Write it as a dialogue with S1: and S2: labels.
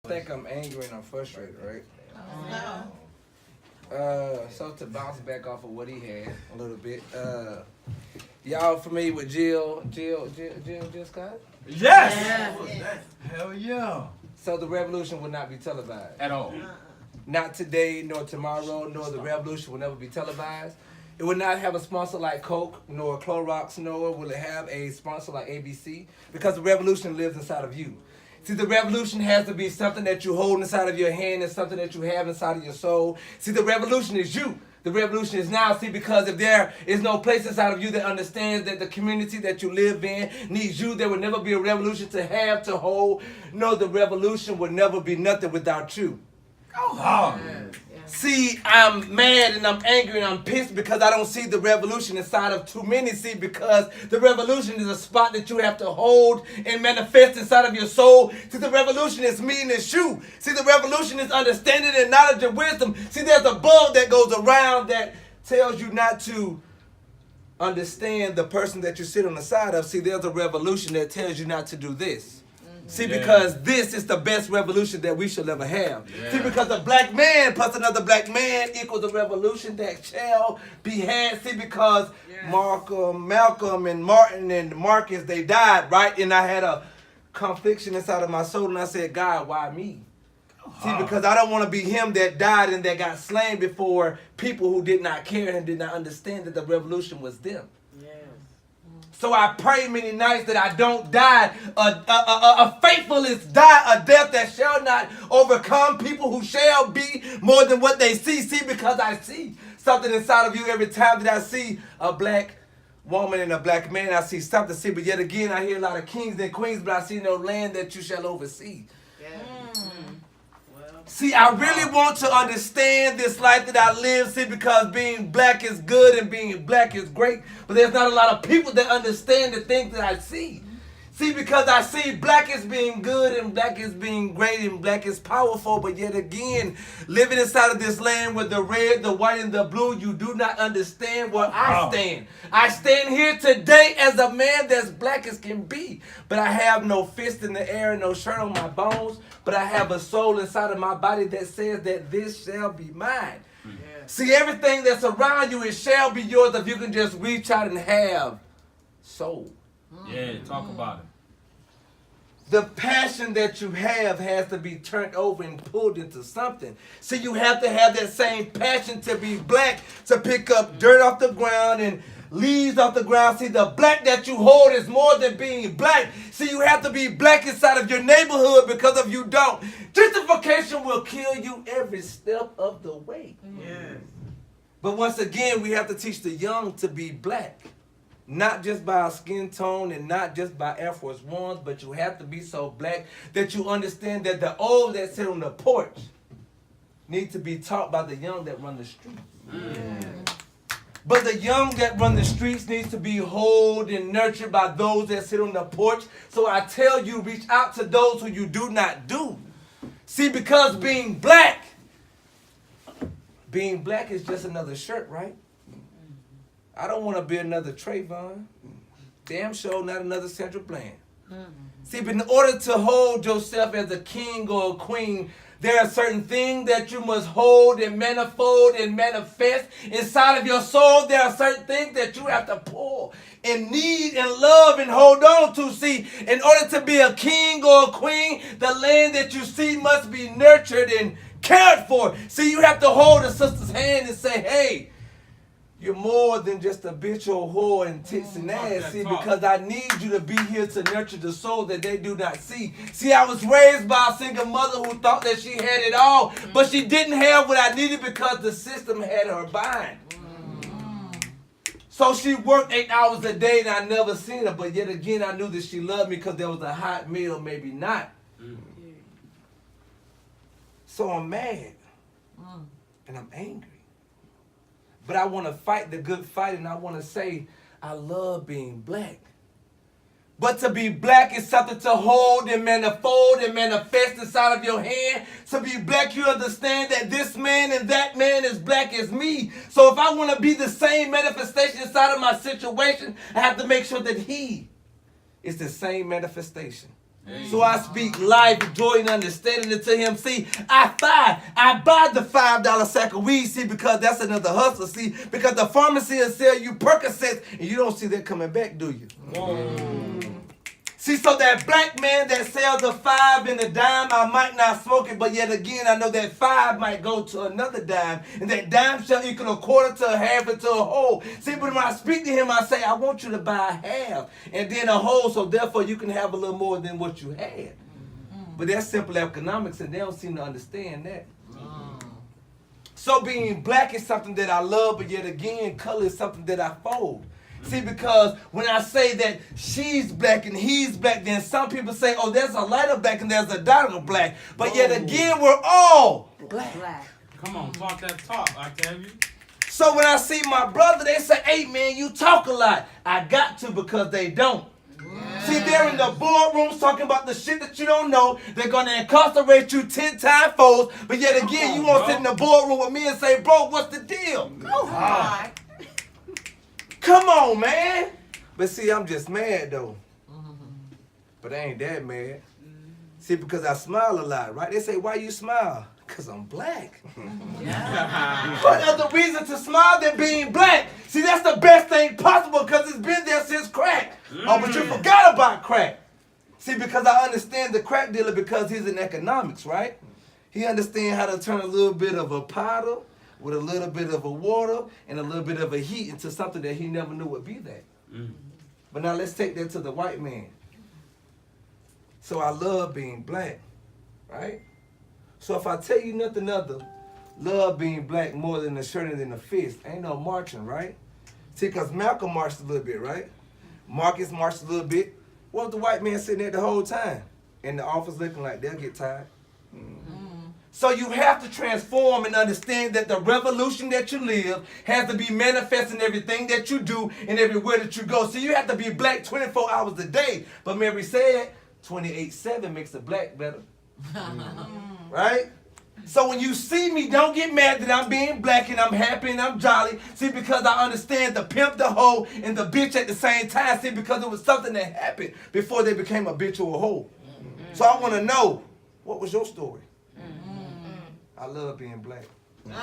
S1: think I'm angry and I'm frustrated, right?
S2: No.
S1: So to bounce back off of what he had a little bit, y'all familiar with Jill Scott?
S3: Yes.
S2: Yes.
S3: Hell yeah.
S1: So the revolution will not be televised.
S3: At all.
S1: Not today, nor tomorrow, nor the revolution will never be televised. It will not have a sponsor like Coke, nor Clorox, nor will it have a sponsor like ABC, because the revolution lives inside of you. See, the revolution has to be something that you hold inside of your hand and something that you have inside of your soul. See, the revolution is you. The revolution is now. See, because if there is no place inside of you that understands that the community that you live in needs you, there will never be a revolution to have, to hold. No, the revolution will never be nothing without you.
S3: Go hard.
S1: See, I'm mad and I'm angry and I'm pissed because I don't see the revolution inside of too many. See, because the revolution is a spot that you have to hold and manifest inside of your soul. See, the revolution is me and it's you. See, the revolution is understanding and knowledge and wisdom. See, there's a bulb that goes around that tells you not to understand the person that you sit on the side of. See, there's a revolution that tells you not to do this. See, because this is the best revolution that we shall ever have. Yeah. See, because a black man plus another black man equals a revolution that shall be had. See, because Malcolm and Martin and Marcus, they died, right? And I had a confliction inside of my soul, and I said, God, why me? See, because I don't want to be him that died and that got slain before people who did not care and did not understand that the revolution was them. So I pray many nights that I don't die a faithfulness die, a death that shall not overcome people who shall be more than what they see. See, because I see something inside of you every time that I see a black woman and a black man. I see something. See, but yet again, I hear a lot of kings and queens, but I see no land that you shall oversee. See, I really want to understand this life that I live, see, because being black is good and being black is great, but there's not a lot of people that understand the things that I see. See, because I see black as being good and black as being great and black is powerful, but yet again, living inside of this land with the red, the white, and the blue, you do not understand where I stand. I stand here today as a man that's black as can be, but I have no fist in the air and no shirt on my bones, but I have a soul inside of my body that says that this shall be mine. See, everything that's around you, it shall be yours if you can just reach out and have soul.
S3: Yeah, talk about it.
S1: The passion that you have has to be turned over and pulled into something. See, you have to have that same passion to be black, to pick up dirt off the ground and leaves off the ground. See, the black that you hold is more than being black. See, you have to be black inside of your neighborhood, because if you don't, gentrification will kill you every step of the way. But once again, we have to teach the young to be black. Not just by our skin tone and not just by Air Force Ones, but you have to be so black that you understand that the old that sit on the porch need to be taught by the young that run the streets. But the young that run the streets needs to be held and nurtured by those that sit on the porch. So I tell you, reach out to those who you do not do. See, because being black is just another shirt, right? I don't want to be another Trayvon. Damn sure not another Central Plan. See, but in order to hold yourself as a king or a queen, there are certain things that you must hold and manifold and manifest inside of your soul. There are certain things that you have to pull and need and love and hold on to. See, in order to be a king or a queen, the land that you see must be nurtured and cared for. See, you have to hold a sister's hand and say, hey, you're more than just a bitch or whore and tits and ass. See, because I need you to be here to nurture the soul that they do not see. See, I was raised by a single mother who thought that she had it all, but she didn't have what I needed because the system had her bind. So she worked 8 hours a day and I never seen her, but yet again I knew that she loved me because there was a hot meal, maybe not. So I'm mad and I'm angry. But I want to fight the good fight, and I want to say I love being black. But to be black is something to hold and manifold and manifest inside of your hand. To be black, you understand that this man and that man is black as me. So if I want to be the same manifestation inside of my situation, I have to make sure that he is the same manifestation. So I speak life, joy, and understanding into him. See, I buy the $5 sack of weed, see, because that's another hustle, see, because the pharmacy will sell you Percocets, and you don't see that coming back, do you? See, so that black man that sells a 5 and a dime, I might not smoke it, but yet again, I know that 5 might go to another dime, and that dime shall equal a quarter to a half and to a whole. See, but when I speak to him, I say, I want you to buy a half and then a whole, so therefore you can have a little more than what you had. But that's simple economics, and they don't seem to understand that. So being black is something that I love, but yet again, color is something that I fold. See, because when I say that she's black and he's black, then some people say, oh, there's a lighter black and there's a darker black. But yet again, we're all black.
S3: Come on, talk that talk, Octavia.
S1: So when I see my brother, they say, hey, man, you talk a lot. I got to, because they don't. See, they're in the boardrooms talking about the shit that you don't know. They're going to incarcerate you 10 times fold. But yet again, you won't sit in the boardroom with me and say, bro, what's the deal? Come on, man. But see, I'm just mad, though. But I ain't that mad. See, because I smile a lot, right? They say, why you smile? Because I'm black. What other reason to smile than being black? See, that's the best thing possible because it's been there since crack. Oh, but you forgot about crack. See, because I understand the crack dealer because he's in economics, right? He understands how to turn a little bit of a powder with a little bit of a water and a little bit of a heat into something that he never knew would be that. But now let's take that to the white man. So I love being black, right? So if I tell you nothing other, love being black more than the shirt and than the fist, ain't no marching, right? See, because Malcolm marched a little bit, right? Marcus marched a little bit. What was the white man sitting there the whole time? In the office looking like they'll get tired. So you have to transform and understand that the revolution that you live has to be manifest in everything that you do and everywhere that you go. So you have to be black 24 hours a day. But Mary said 28/7 makes a black better. Right? So when you see me, don't get mad that I'm being black and I'm happy and I'm jolly. See, because I understand the pimp, the hoe, and the bitch at the same time. See, because it was something that happened before they became a bitch or a hoe. So I want to know, what was your story? I love being black.
S2: Me too.